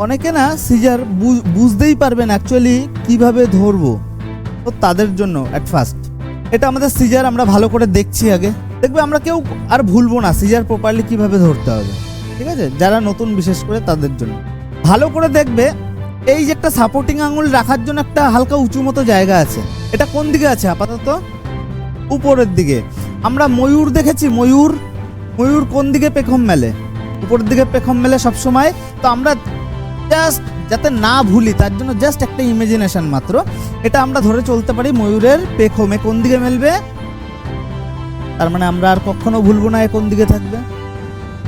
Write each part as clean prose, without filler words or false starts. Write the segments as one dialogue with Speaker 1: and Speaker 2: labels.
Speaker 1: অনেকে না সিজার বুঝতেই পারবেন অ্যাকচুয়ালি কিভাবে ধরবো, তো তাদের জন্য অ্যাট ফার্স্ট এটা আমাদের সিজার আমরা ভালো করে দেখছি আগে, দেখবে আমরা কেউ আর ভুলবো না সিজার প্রপারলি কিভাবে ধরতে হবে। ঠিক আছে, যারা নতুন বিশেষ করে তাদের জন্য ভালো করে দেখবে এই যে একটা সাপোর্টিং আঙুল রাখার জন্য একটা হালকা উঁচু মতো জায়গা আছে, এটা কোন দিকে আছে? আপাতত উপরের দিকে। আমরা ময়ূর দেখেছি, ময়ূর কোন দিকে পেখম মেলে? উপরের দিকে পেখম মেলে সবসময়। তো আমরা জাস্ট যাতে না ভুলি তার জন্য জাস্ট একটা ইমাজিনেশন মাত্র, এটা আমরা ধরে চলতে পারি ময়ূরের পেখমে কোন দিকে মেলবে, তার মানে আমরা আর কখনো ভুলবো না এ কোন দিকে থাকবে।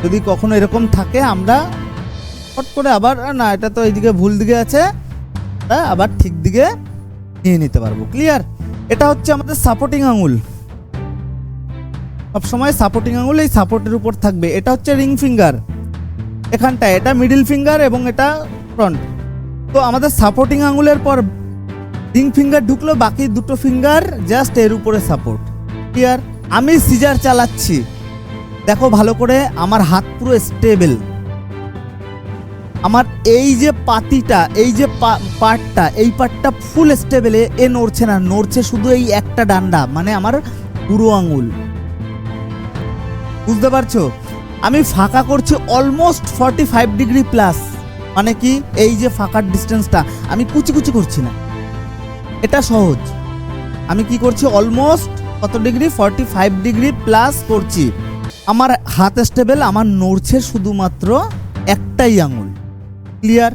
Speaker 1: যদি কখনো এরকম থাকে আমরা হট করে আবার না এটা তো এইদিকে ভুল দিকে আছে, আবার ঠিক দিকে নিয়ে নিতে পারবো। ক্লিয়ার? এটা হচ্ছে আমাদের সাপোর্টিং আঙুল, সবসময় সাপোর্টিং আঙুল এই সাপোর্টের উপর থাকবে। এটা হচ্ছে রিং ফিঙ্গার এখানটায়, এটা মিডিল ফিঙ্গার এবং এটা ফ্রন্ট। তো আমাদের সাপোর্টিং আঙুলের পর রিং ফিঙ্গার ঢুকলো, বাকি দুটো ফিঙ্গার জাস্ট এর উপরে সাপোর্ট। ক্লিয়ার? আমি সিজার চালাচ্ছি, দেখো ভালো করে, আমার হাত পুরো স্টেবল, আমার এই যে পাতিটা, এই যে পার্টটা, এই পার্টটা ফুল স্টেবল, এ নড়ছে না, নড়ছে শুধু এই একটা ডান্ডা, মানে আমার পুরো আঙুল। বুঝতে পারছো? আমি ফাঁকা করছি অলমোস্ট 45 ডিগ্রি প্লাস, মানে কি এই যে ফাঁকার ডিস্টেন্সটা আমি কুচি কুচি করছি না, এটা সহজ। আমি কি করছি অলমোস্ট কত ডিগ্রি, 45 ডিগ্রি প্লাস করছি। আমার হাত স্টেবল, আমার নড়ছে শুধুমাত্র একটাই আঙুল। ক্লিয়ার?